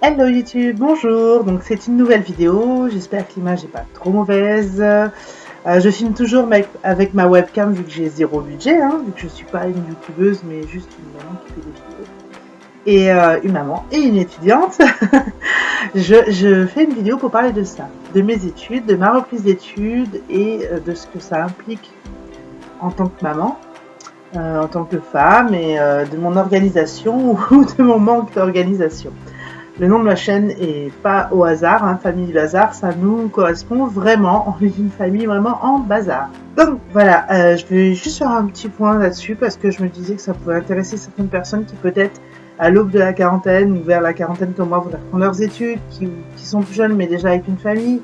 Hello YouTube, bonjour, donc c'est une nouvelle vidéo, j'espère que l'image n'est pas trop mauvaise. Je filme toujours avec ma webcam vu que j'ai zéro budget, vu que je suis pas une youtubeuse mais juste une maman qui fait des vidéos. Et une maman et une étudiante. je fais une vidéo pour parler de ça, de mes études, de ma reprise d'études et de ce que ça implique en tant que maman, en tant que femme et de mon organisation ou de mon manque d'organisation. Le nom de ma chaîne est pas au hasard, Famille du Bazar, ça nous correspond vraiment, on est une famille vraiment en bazar. Donc voilà, je vais juste faire un petit point là-dessus parce que je me disais que ça pouvait intéresser certaines personnes qui peut-être à l'aube de la quarantaine ou vers la quarantaine comme moi voudraient reprendre leurs études, qui sont plus jeunes mais déjà avec une famille,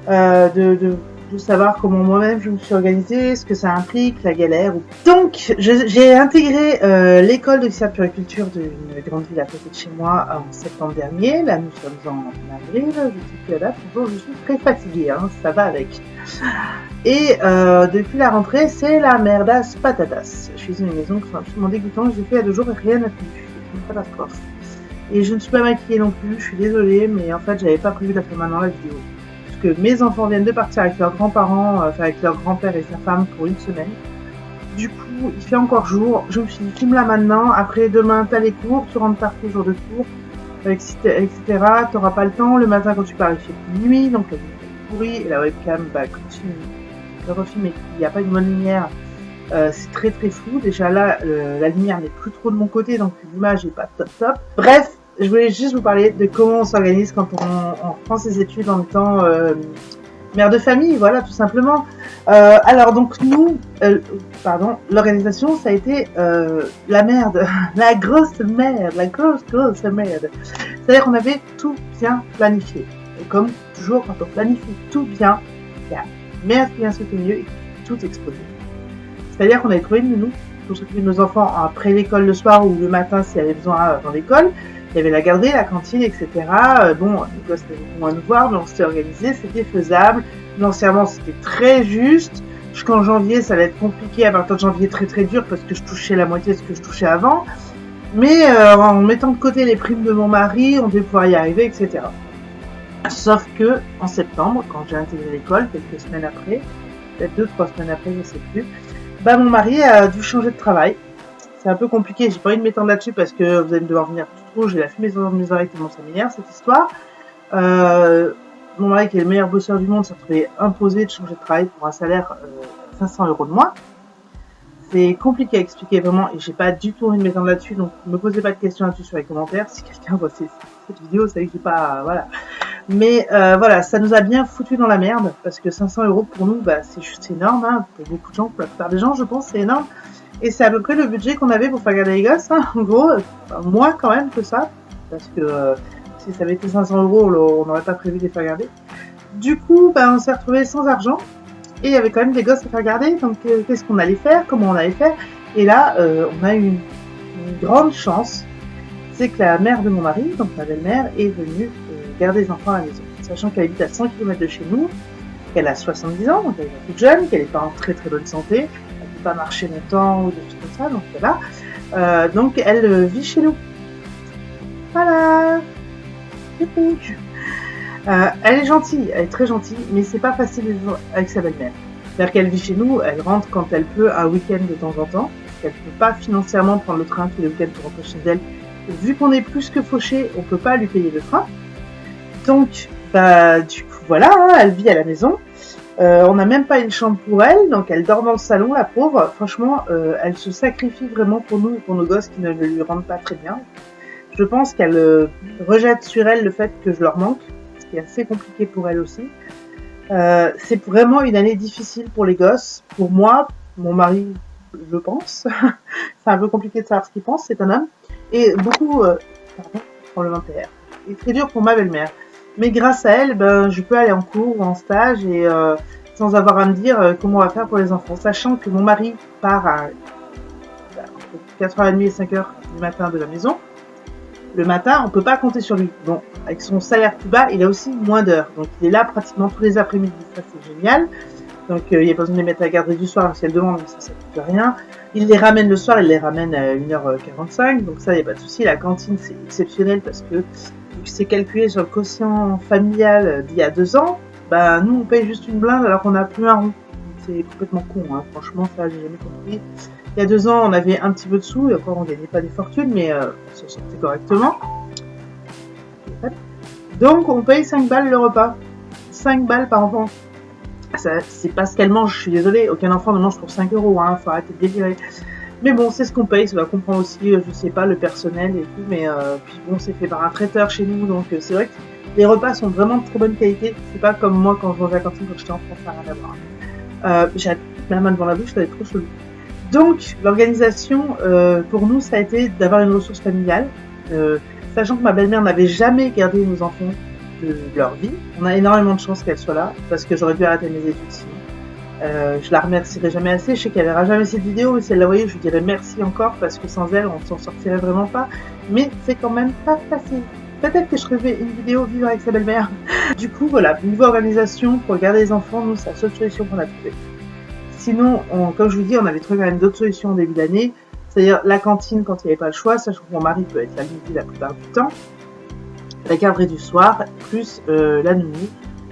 de savoir comment moi-même je me suis organisée, ce que ça implique, la galère. Donc, j'ai intégré l'école de puriculture d'une grande ville à côté de chez moi en septembre dernier. Là, nous sommes en avril, je ne sais plus la date, bonjour, je suis très fatiguée, ça va avec. Et depuis la rentrée, c'est la merdasse patatas. Je suis dans une maison qui est absolument dégoûtante, j'ai fait il y a 2 jours et rien n'a plu. C'est une catastrophe. Et je ne suis pas maquillée non plus, je suis désolée, mais en fait, j'avais pas prévu de la faire maintenant la vidéo. Que mes enfants viennent de partir avec leurs grands-parents, avec leur grand-père et sa femme pour une semaine. Du coup, il fait encore jour. Je me suis dit, filme là maintenant. Après, demain, t'as les cours. Tu rentres tard tes jours de cours, etc. T'auras pas le temps. Le matin, quand tu pars, il fait plus nuit. Donc, la lumière est pourrie. Et la webcam, continue de refilmer. Il n'y a pas une bonne lumière. C'est très très flou. Déjà là, la lumière n'est plus trop de mon côté. Donc, l'image n'est pas top. Bref. Je voulais juste vous parler de comment on s'organise quand on reprend ses études en étant mère de famille, voilà, tout simplement. Alors donc nous, l'organisation, ça a été la merde, la grosse merde, la grosse merde. C'est-à-dire qu'on avait tout bien planifié. Et comme toujours, quand on planifie tout bien, il y a merde qui vient sauter au milieu et tout explose. C'est-à-dire qu'on avait trouvé une nounou pour s'occuper de nos enfants après l'école le soir ou le matin s'il y avait besoin dans l'école. Il y avait la garderie, la cantine, etc. Bon, les gosses avaient moins nous voir, mais on s'était organisé, c'était faisable. Financièrement, c'était très juste. Jusqu'en janvier, ça allait être compliqué. À partir de janvier, très très dur parce que je touchais la moitié de ce que je touchais avant. Mais en mettant de côté les primes de mon mari, on devait pouvoir y arriver, etc. Sauf que en septembre, quand j'ai intégré l'école, quelques semaines après, peut-être 2-3 semaines après, je ne sais plus, mon mari a dû changer de travail. C'est un peu compliqué, j'ai pas envie de m'étendre là-dessus parce que vous allez devoir venir tout trop, j'ai la fumée dans mes oreilles tellement ça m'énerve cette histoire. Mon mari qui est le meilleur bosseur du monde s'est retrouvé imposé de changer de travail pour un salaire 500 € de moins. C'est compliqué à expliquer vraiment et j'ai pas du tout envie de m'étendre là-dessus, donc ne me posez pas de questions là-dessus sur les commentaires. Si quelqu'un voit cette vidéo, ça que j'ai pas... voilà. Mais voilà, ça nous a bien foutu dans la merde parce que 500 € pour nous, c'est juste énorme. Pour beaucoup de gens, pour la plupart des gens, je pense, c'est énorme. Et c'est à peu près le budget qu'on avait pour faire garder les gosses, en gros, moins quand même que ça, parce que si ça avait été 500 €, on n'aurait pas prévu de les faire garder. Du coup, on s'est retrouvé sans argent, et il y avait quand même des gosses à faire garder, donc qu'est-ce qu'on allait faire, comment on allait faire. Et là, on a eu une grande chance, c'est que la mère de mon mari, donc ma belle-mère, est venue garder les enfants à la maison, sachant qu'elle habite à 100 km de chez nous, qu'elle a 70 ans, donc elle est toute jeune, qu'elle n'est pas en très très bonne santé, pas marcher longtemps ou des choses comme ça, donc voilà. Donc elle vit chez nous. Voilà. Elle est gentille, elle est très gentille, mais c'est pas facile de vivre avec sa belle-mère. C'est-à-dire qu'elle vit chez nous, elle rentre quand elle peut un week-end de temps en temps, parce qu'elle peut pas financièrement prendre le train tous les week-ends pour rentrer chez elle. Et vu qu'on est plus que fauché, on peut pas lui payer le train. Donc, du coup, voilà, elle vit à la maison. On n'a même pas une chambre pour elle, donc elle dort dans le salon, la pauvre. Franchement, elle se sacrifie vraiment pour nous et pour nos gosses qui ne lui rendent pas très bien. Je pense qu'elle rejette sur elle le fait que je leur manque, ce qui est assez compliqué pour elle aussi. C'est vraiment une année difficile pour les gosses. Pour moi, mon mari, je pense. C'est un peu compliqué de savoir ce qu'il pense, c'est un homme. Et beaucoup, tremblement de terre. Et très dur pour ma belle-mère. Mais grâce à elle, je peux aller en cours ou en stage et sans avoir à me dire comment on va faire pour les enfants. Sachant que mon mari part à entre 4h30 et 5h du matin de la maison. Le matin, on ne peut pas compter sur lui. Bon, avec son salaire plus bas, il a aussi moins d'heures. Donc il est là pratiquement tous les après-midi. Ça, c'est génial. Donc il n'y a pas besoin de les mettre à la garderie du soir, même si elle demande, mais ça ne coûte rien. Il les ramène le soir, il les ramène à 1h45. Donc ça, il n'y a pas de souci. La cantine, c'est exceptionnel parce que vu que c'est calculé sur le quotient familial d'il y a 2 ans, bah nous on paye juste une blinde alors qu'on n'a plus un rond. C'est complètement con, hein. Franchement ça j'ai jamais compris. Il y a 2 ans on avait un petit peu de sous, et encore on gagnait pas des fortunes, mais on se sortait correctement. Donc on paye 5 balles le repas. 5 balles par enfant. C'est pas ce qu'elle mange, je suis désolée, aucun enfant ne mange pour 5 €, hein, faut arrêter de délirer. Mais bon, c'est ce qu'on paye, ça va comprendre aussi, je sais pas, le personnel et tout, mais puis bon, c'est fait par un traiteur chez nous, donc c'est vrai que les repas sont vraiment de très bonne qualité. C'est pas comme moi quand je mangeais à la cantine quand j'étais en France, ça n'a rien à voir. J'ai la main devant la bouche, ça va être trop chelou. Donc, l'organisation, pour nous, ça a été d'avoir une ressource familiale, sachant que ma belle-mère n'avait jamais gardé nos enfants de leur vie. On a énormément de chance qu'elle soit là, parce que j'aurais dû arrêter mes études sinon. Je la remercierai jamais assez, je sais qu'elle verra jamais cette vidéo, mais si elle la voyait, je lui dirais merci encore, parce que sans elle, on s'en sortirait vraiment pas. Mais c'est quand même pas facile. Peut-être que je ferai une vidéo vivre avec sa belle-mère. Du coup, voilà, niveau organisation, pour garder les enfants, nous, c'est la seule solution qu'on a trouvée. Sinon, comme je vous dis, on avait trouvé quand même d'autres solutions en début d'année, c'est-à-dire la cantine quand il n'y avait pas le choix, sachant que mon mari peut être là midi la plupart du temps, la garderie du soir, plus la nounou,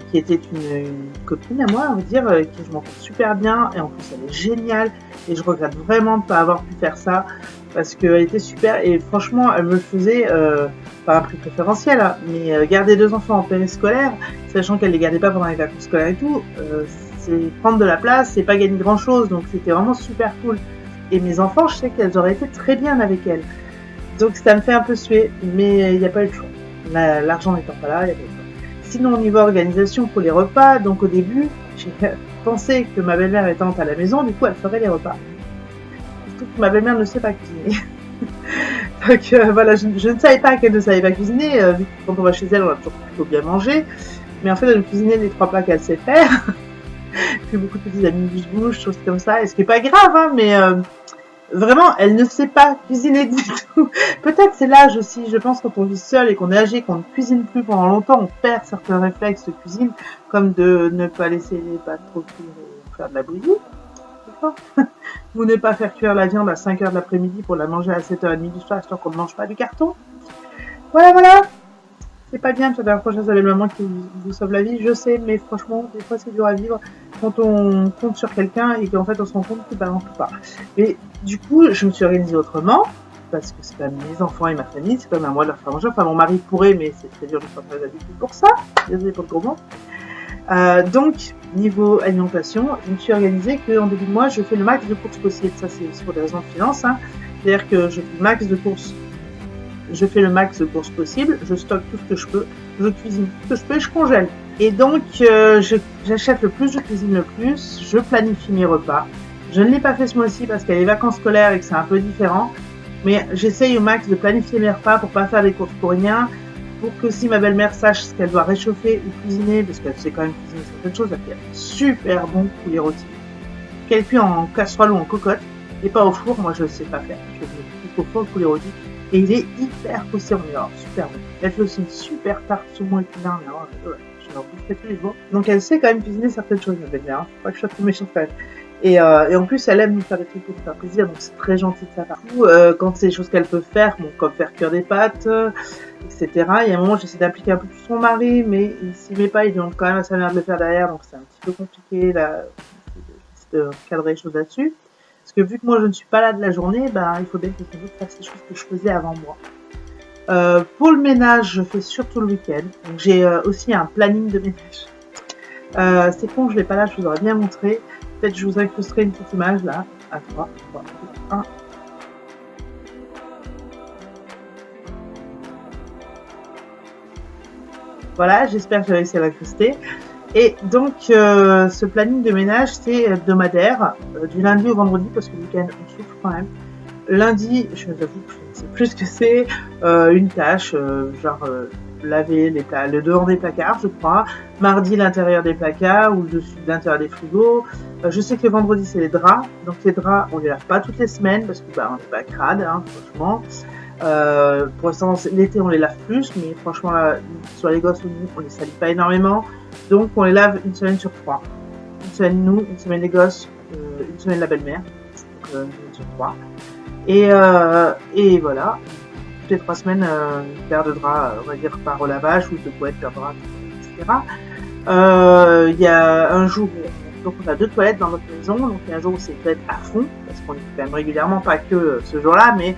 qui était une copine à moi, on va dire, qui je m'entends super bien, et en plus elle est géniale, et je regrette vraiment de ne pas avoir pu faire ça, parce qu'elle était super, et franchement, elle me le faisait, pas un prix préférentiel, hein, mais garder 2 enfants en pleine scolaire, sachant qu'elle les gardait pas pendant les vacances scolaires et tout, c'est prendre de la place, c'est pas gagner grand chose, donc c'était vraiment super cool. Et mes enfants, je sais qu'elles auraient été très bien avec elle. Donc ça me fait un peu suer, mais il n'y a pas eu le choix. L'argent n'étant pas là, il n'y a pas eu le choix. Sinon, au niveau organisation pour les repas, donc au début, j'ai pensé que ma belle-mère étant à la maison, du coup, elle ferait les repas. Surtout que ma belle-mère ne sait pas cuisiner. Donc voilà, je ne savais pas qu'elle ne savait pas cuisiner, vu que quand on va chez elle, on a toujours plutôt bien manger. Mais en fait, elle nous cuisinait les 3 plats qu'elle sait faire. Puis beaucoup de petites amuse-bouches, choses comme ça. Et ce qui n'est pas grave, hein, mais vraiment, elle ne sait pas cuisiner du tout. Peut-être c'est l'âge aussi. Je pense que quand on vit seul et qu'on est âgé, qu'on ne cuisine plus pendant longtemps, on perd certains réflexes de cuisine, comme de ne pas laisser les pâtes trop cuire et faire de la bouillie. Ou ne pas faire cuire la viande à 5 h de l'après-midi pour la manger à 7 h 30 du soir, histoire qu'on ne mange pas du carton. Voilà, voilà. C'est pas bien de faire de la prochaine avec maman qui vous sauve la vie, je sais, mais franchement, des fois c'est dur à vivre quand on compte sur quelqu'un et qu'en fait on se rend compte que bah on peut pas. Mais du coup, je me suis organisée autrement, parce que c'est pas mes enfants et ma famille, c'est pas à moi de leur faire manger. Enfin, mon mari pourrait, mais c'est très dur de faire très habitude pour ça. Désolée pour le gros mot. Donc, niveau alimentation, je me suis organisée qu'en début de mois, je fais le max de courses possible. Ça, c'est aussi pour des raisons de finance. Hein. C'est-à-dire que je fais le max de courses. Je fais le max de courses possible, je stocke tout ce que je peux, je cuisine tout ce que je peux et je congèle. Et donc, j'achète le plus, je cuisine le plus, je planifie mes repas. Je ne l'ai pas fait ce mois-ci parce qu'il y a les vacances scolaires et que c'est un peu différent. Mais j'essaye au max de planifier mes repas pour pas faire des courses pour rien. Pour que si ma belle-mère sache ce qu'elle doit réchauffer ou cuisiner, parce qu'elle sait quand même cuisiner certaines choses, elle fait un super bon poulet rôti. Qu'elle cuit en casserole ou en cocotte, et pas au four, moi je ne sais pas faire. Je fais au four le poulet rôti. Et il est hyper croustillant, mais alors super bon. Elle fait aussi une super tarte saumon épinard, mais alors je leur boufferai tous les jours. Donc elle sait quand même cuisiner certaines choses, ma belle-mère. Faut pas que je sois trop méchante quand même. Et en plus, elle aime nous faire des trucs pour nous faire plaisir, donc c'est très gentil de sa part. Quand c'est des choses qu'elle peut faire, bon, comme faire cuire des pâtes, etc. Il y a un moment, j'essaie d'impliquer un peu plus son mari, mais il s'y met pas, il demande quand même à sa mère de le faire derrière, donc c'est un petit peu compliqué là, de cadrer les choses là-dessus. Parce que vu que moi je ne suis pas là de la journée, bah, il faut bien que quelqu'un d'autre fasse les choses que je faisais avant moi. Pour le ménage, je fais surtout le week-end. Donc j'ai aussi un planning de ménage. C'est con, je ne l'ai pas là, je vous aurais bien montré. Peut-être je vous incrusterai une petite image là. À 3, 3, 2, 1. Voilà, j'espère que j'ai réussi à l'incruster. Et donc, ce planning de ménage, c'est hebdomadaire, du lundi au vendredi, parce que le week-end, on souffre quand même. Lundi, je vous avoue que je ne sais plus ce que c'est, une tâche, laver le dehors des placards, je crois. Mardi, l'intérieur des placards, ou le dessus de l'intérieur des frigos. Je sais que le vendredi, c'est les draps. Donc, les draps, on les lave pas toutes les semaines, parce que bah, on n'est pas crade, hein, franchement. Pour l'instant, l'été, on les lave plus, mais franchement, là, soit les gosses ou nous, on les salit pas énormément. Donc, on les lave une semaine sur 3. Une semaine nous, une semaine les gosses, une semaine la belle-mère. Donc, une semaine sur 3. Et voilà. toutes les 3 semaines une paire de draps, on va dire par lavage, ou de couettes, paire de draps, etc. Il y a un jour où donc on a 2 toilettes dans notre maison, donc il y a un jour où c'est toilettes à fond, parce qu'on y fait quand même régulièrement, pas que ce jour-là, mais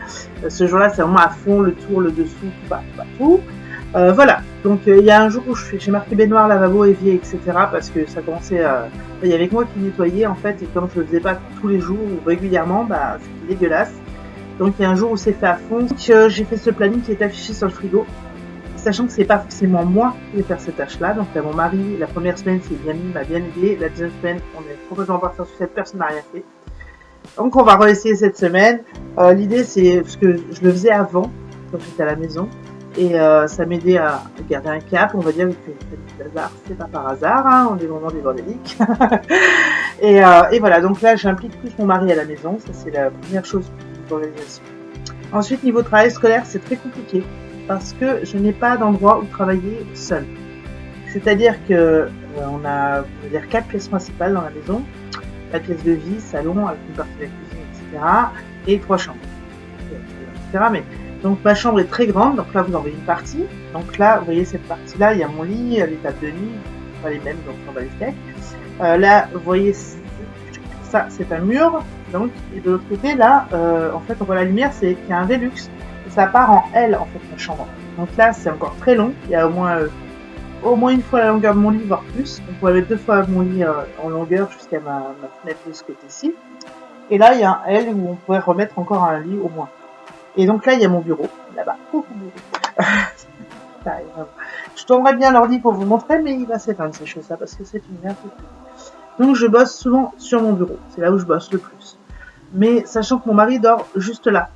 ce jour-là c'est vraiment à fond, le tour, le dessous, tout partout. Voilà, donc il y a un jour où j'ai marqué baignoire, lavabo, évier, etc. parce que ça commençait à... Il y avait que moi qui nettoyais en fait, et comme je le faisais pas tous les jours ou régulièrement, bah c'était dégueulasse. Donc il y a un jour où c'est fait à fond. Donc j'ai fait ce planning qui est affiché sur le frigo, sachant que c'est pas forcément moi qui vais faire cette tâche-là. Donc là, mon mari, la première semaine, c'est bien mis, m'a bien aidé. La deuxième semaine, on est complètement parti sur cette personne n'a rien fait. Donc on va réessayer cette semaine. L'idée c'est parce que je le faisais avant, quand j'étais à la maison. Et ça m'aidait à garder un cap, on va dire que le hasard, c'est pas par hasard, hein, on est vraiment des bordéliques. et voilà, donc là j'implique plus mon mari à la maison, ça c'est la première chose pour l'organisation. Ensuite, niveau travail scolaire, c'est très compliqué, parce que je n'ai pas d'endroit où travailler seul. C'est-à-dire que on a, on va dire, 4 pièces principales dans la maison, la pièce de vie, salon, avec une partie de la cuisine, etc. et 3 chambres, etc. Mais donc ma chambre est très grande, donc là vous en voyez une partie. Donc là, vous voyez cette partie-là, il y a mon lit, les tables de nuit, pas les mêmes, donc on va les steaks. Là, vous voyez, ça c'est un mur, donc, et de l'autre côté, là, en fait, on voit la lumière, c'est qu'il y a un Velux, et ça part en L, en fait, ma chambre. Donc là, c'est encore très long, il y a au moins une fois la longueur de mon lit, voire plus. On pourrait mettre 2 fois mon lit en longueur jusqu'à ma fenêtre de ce côté-ci. Et là, il y a un L où on pourrait remettre encore un lit au moins. Et donc là, il y a mon bureau, là-bas. Je tournerais bien l'ordi pour vous montrer, mais il va s'éteindre ces choses-là, parce que c'est une merde. Donc je bosse souvent sur mon bureau, c'est là où je bosse le plus. Mais sachant que mon mari dort juste là.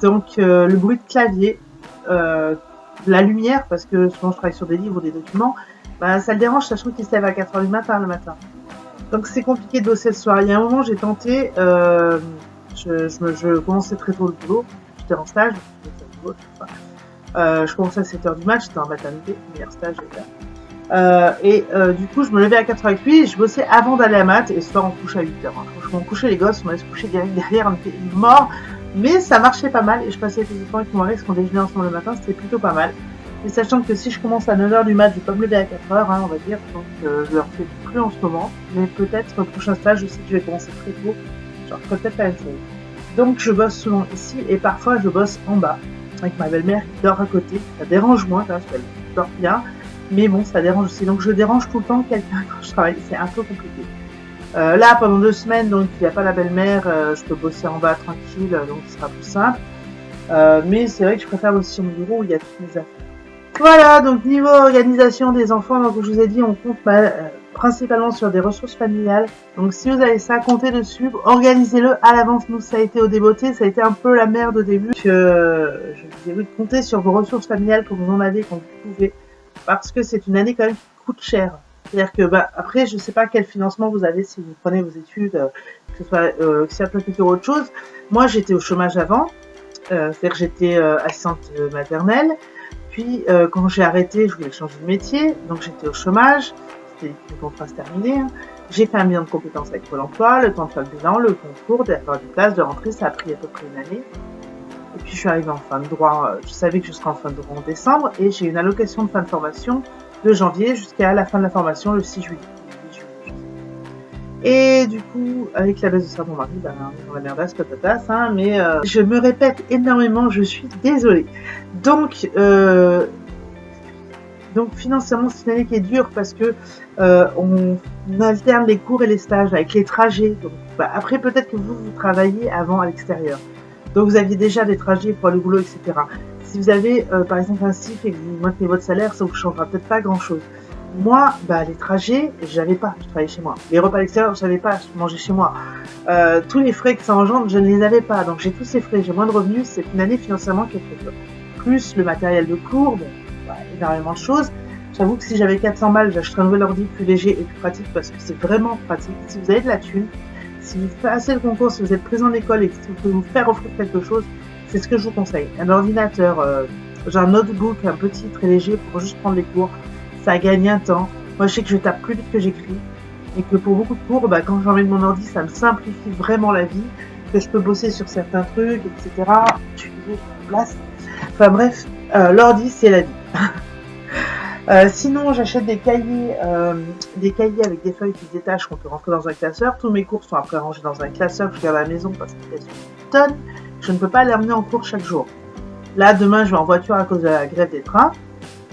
Donc le bruit de clavier, la lumière, parce que souvent je travaille sur des livres ou des documents, bah, ça le dérange, sachant qu'il se lève à 4h du matin le matin. Donc c'est compliqué de bosser le soir. Il y a un moment, j'ai tenté, je commençais très tôt le boulot, j'étais en stage, je commençais à 7h du mat, j'étais en maternité, meilleur stage, du coup je me levais à 4h avec lui, et je bossais avant d'aller à mat, et ce soir on couche à 8h. Franchement, on couchait les gosses, on allait se coucher derrière, on était morts, mais ça marchait pas mal, et je passais plus de temps avec mon mari, parce qu'on déjeunait ensemble le matin, c'était plutôt pas mal. Et sachant que si je commence à 9h du mat, je vais pas me lever à 4h, hein, on va dire, donc je le refais plus en ce moment, mais peut-être au prochain stage, je sais que je vais commencer très tôt, genre peut-être la même chose. Donc je bosse souvent ici, et parfois je bosse en bas, avec ma belle-mère qui dort à côté. Ça dérange moins, parce qu'elle dort bien, mais bon, ça dérange aussi. Donc je dérange tout le temps quelqu'un quand je travaille, c'est un peu compliqué. Là, pendant 2 semaines, donc il n'y a pas la belle-mère, je peux bosser en bas tranquille, donc ce sera plus simple. Mais c'est vrai que je préfère bosser sur mon bureau où il y a toutes mes affaires. Voilà, donc niveau organisation des enfants, donc je vous ai dit, on compte principalement sur des ressources familiales. Donc si vous avez ça, comptez dessus, organisez-le à l'avance. Nous, ça a été au débeauté, ça a été un peu la merde au début. Je vous ai dit de compter sur vos ressources familiales quand vous en avez, quand vous pouvez, parce que c'est une année quand même qui coûte cher. C'est-à-dire que après, je ne sais pas quel financement vous avez si vous prenez vos études, que ce soit Xaplapétur ou autre chose. Moi, j'étais au chômage avant, c'est-à-dire que j'étais assistante maternelle. Puis quand j'ai arrêté, je voulais changer de métier, donc j'étais au chômage, c'était le contrat se terminer. Hein. J'ai fait un bilan de compétences avec Pôle emploi, le temps de faire le bilan, le concours, d'avoir du place, de rentrer, ça a pris à peu près une année. Et puis je suis arrivée en fin de droit, je savais que je serais en fin de droit en décembre, et j'ai eu une allocation de fin de formation de janvier jusqu'à la fin de la formation le 6 juillet. Et du coup, avec la baisse de salaire de mon mari, ben, on est dans la merdasse, patatas, hein, mais je me répète énormément, je suis désolée. Donc financièrement, c'est une année qui est dure parce que on alterne les cours et les stages avec les trajets. Donc, après, peut-être que vous travaillez avant à l'extérieur. Donc, vous aviez déjà des trajets pour aller au boulot, etc. Si vous avez, par exemple, un CIF et que vous maintenez votre salaire, ça vous changera peut-être pas grand-chose. Moi, les trajets, j'avais pas, je travaillais chez moi. Les repas à l'extérieur, je savais pas, je mangeais chez moi. Tous les frais que ça engendre, je ne les avais pas. Donc j'ai tous ces frais, j'ai moins de revenus, c'est une année financièrement qui est très dure. Plus le matériel de cours, énormément de choses. J'avoue que si j'avais 400 balles, j'achèterais un nouvel ordi plus léger et plus pratique parce que c'est vraiment pratique. Si vous avez de la thune, si vous passez le concours, si vous êtes présent à l'école et que vous pouvez vous faire offrir quelque chose, c'est ce que je vous conseille. Un ordinateur, j'ai un notebook, un petit, très léger pour juste prendre les cours. Ça gagne un temps. Moi, je sais que je tape plus vite que j'écris. Et que pour beaucoup de cours, quand j'emmène mon ordi, ça me simplifie vraiment la vie. Que je peux bosser sur certains trucs, etc. Je suis désolée, je place. Enfin bref, l'ordi c'est la vie. Sinon, j'achète des cahiers avec des feuilles qui se détachent qu'on peut rentrer dans un classeur. Tous mes cours sont après rangés dans un classeur que je garde à la maison parce qu'il pèse une tonne. Je ne peux pas les emmener en cours chaque jour. Là, demain, je vais en voiture à cause de la grève des trains.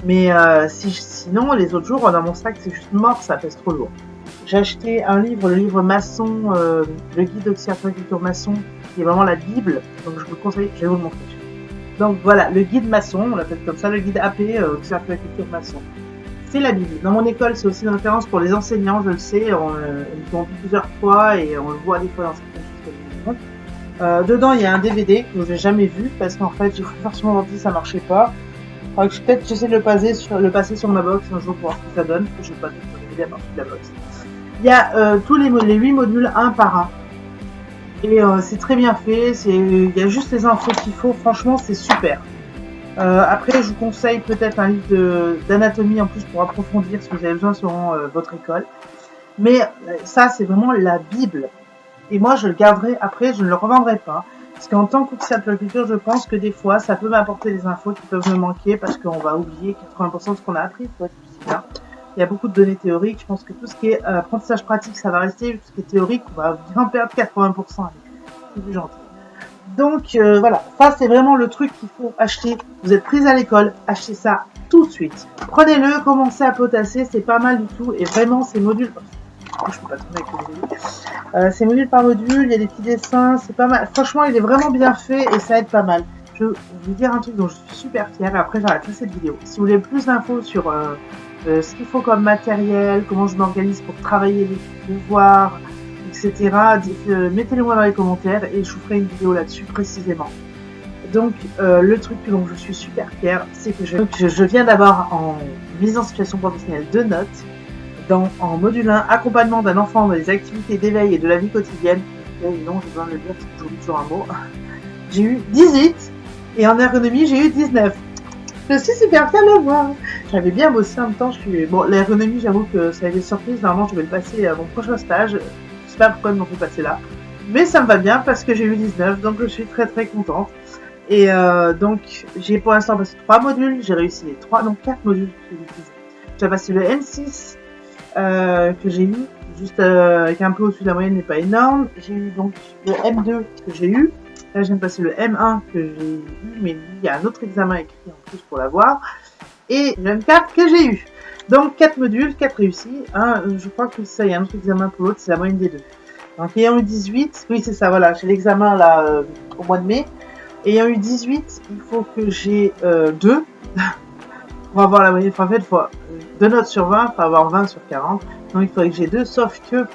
Mais sinon, les autres jours, dans mon sac, c'est juste mort, ça pèse trop lourd. J'ai acheté un livre, le livre maçon, le guide d'Occidentale maçon, qui est vraiment la Bible. Donc, je vous conseille, je vais vous le montrer. Donc voilà, le guide maçon, on l'appelle comme ça, le guide AP, Cercle de la culture maçon. C'est la Bible. Dans mon école, c'est aussi une référence pour les enseignants, je le sais, on l'ont vu plusieurs fois et on le voit des fois dans certaines choses. Dedans, il y a un DVD que je n'ai jamais vu parce qu'en fait, j'ai fait forcément l'ordi, ça marchait pas. Peut-être j'essaie de le passer sur ma box un jour pour voir ce que ça donne, parce que je n'ai pas tout le DVD à partir de la box. Il y a tous les 8 modules un par un. Et c'est très bien fait, il y a juste les infos qu'il faut, franchement c'est super. Après je vous conseille peut-être un livre d'anatomie en plus pour approfondir si vous avez besoin selon votre école. Mais ça c'est vraiment la Bible. Et moi je le garderai après, je ne le revendrai pas. Parce qu'en tant qu'officier de la culture, je pense que des fois ça peut m'apporter des infos qui peuvent me manquer parce qu'on va oublier 80% de ce qu'on a appris. Il y a beaucoup de données théoriques. Je pense que tout ce qui est apprentissage pratique, ça va rester. Tout ce qui est théorique, on va bien perdre 80%. C'est plus gentil. Donc voilà, ça c'est vraiment le truc qu'il faut acheter. Vous êtes prise à l'école, achetez ça tout de suite. Prenez-le, commencez à potasser, c'est pas mal du tout. Et vraiment, ces modules... je peux pas tourner avec le module. Ces modules par module, il y a des petits dessins, c'est pas mal. Franchement, il est vraiment bien fait et ça aide pas mal. Je vais vous dire un truc dont je suis super fière. Et après, j'arrête cette vidéo. Si vous voulez plus d'infos sur... ce qu'il faut comme matériel, comment je m'organise pour travailler les devoirs, etc. Mettez-le moi dans les commentaires et je vous ferai une vidéo là-dessus précisément. Donc le truc dont je suis super fière, c'est que je viens d'avoir en mise en situation professionnelle 2 notes en module 1, accompagnement d'un enfant dans les activités d'éveil et de la vie quotidienne. Et non, j'ai besoin de le dire parce que j'oublie toujours un mot. J'ai eu 18 et en ergonomie j'ai eu 19. Je suis super fière de moi. J'avais bien bossé en même temps. Bon, l'ergonomie, j'avoue que ça a été surprise. Normalement, je vais le passer à mon prochain stage. Je sais pas pourquoi ils m'ont fait passer là. Mais ça me va bien parce que j'ai eu 19. Donc, je suis très très contente. Et donc, j'ai pour l'instant passé 3 modules. J'ai réussi les 4 modules. J'ai passé le M6 que j'ai eu. Juste avec un peu au-dessus de la moyenne, mais pas énorme. J'ai eu donc le M2 que j'ai eu. Là, je viens de passer le M1 que j'ai eu, mais il y a un autre examen écrit en plus pour l'avoir. Et le M4 que j'ai eu. Donc, 4 modules, 4 réussis. Je crois que ça, il y a un autre examen pour l'autre, c'est la moyenne des deux. Donc, ayant eu 18, oui, c'est ça, voilà, j'ai l'examen là au mois de mai. Ayant eu 18, il faut que j'ai 2 pour avoir la moyenne. En fait, il faut 2 notes sur 20 pour avoir 20 sur 40. Donc, il faudrait que j'ai 2, sauf que, il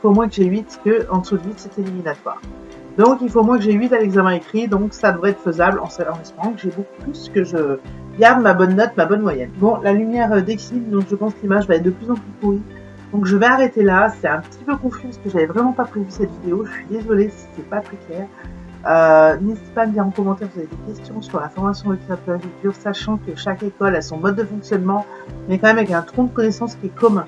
faut au moins que j'ai 8, que en dessous de 8, c'est éliminatoire. Donc, il faut au moins que j'ai 8 à l'examen écrit, donc ça devrait être faisable en espérant que j'ai beaucoup plus, que je garde ma bonne note, ma bonne moyenne. Bon, la lumière décline, donc je pense que l'image va être de plus en plus pourrie. Donc, je vais arrêter là. C'est un petit peu confus parce que j'avais vraiment pas prévu cette vidéo. Je suis désolée si c'est pas très clair. N'hésitez pas à me dire en commentaire si vous avez des questions sur la formation de culture, sachant que chaque école a son mode de fonctionnement, mais quand même avec un tronc de connaissances qui est commun.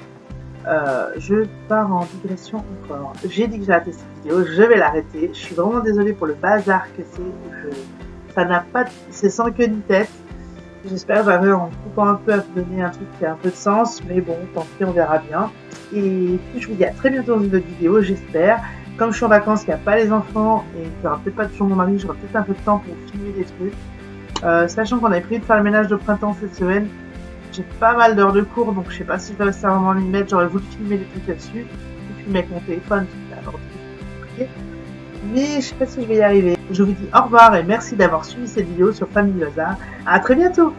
Je pars en digression encore. J'ai dit que j'ai arrêté cette vidéo, je vais l'arrêter. Je suis vraiment désolée pour le bazar que c'est. Ça n'a pas, c'est sans queue ni tête. J'espère que j'arrive en coupant un peu à vous donner un truc qui a un peu de sens, mais bon, tant pis, on verra bien. Et puis je vous dis à très bientôt dans une autre vidéo, j'espère. Comme je suis en vacances, il n'y a pas les enfants et qu'il n'y aura peut-être pas toujours mon mari, j'aurai peut-être un peu de temps pour filmer des trucs. Sachant qu'on avait prévu de faire le ménage de printemps cette semaine. J'ai pas mal d'heures de cours, donc je sais pas si je vais réussir à vraiment m'y mettre. J'aurais voulu filmer des trucs là-dessus, et filmer avec mon téléphone, alors mais je sais pas si je vais y arriver. Je vous dis au revoir et merci d'avoir suivi cette vidéo sur Famille Lazare. À très bientôt!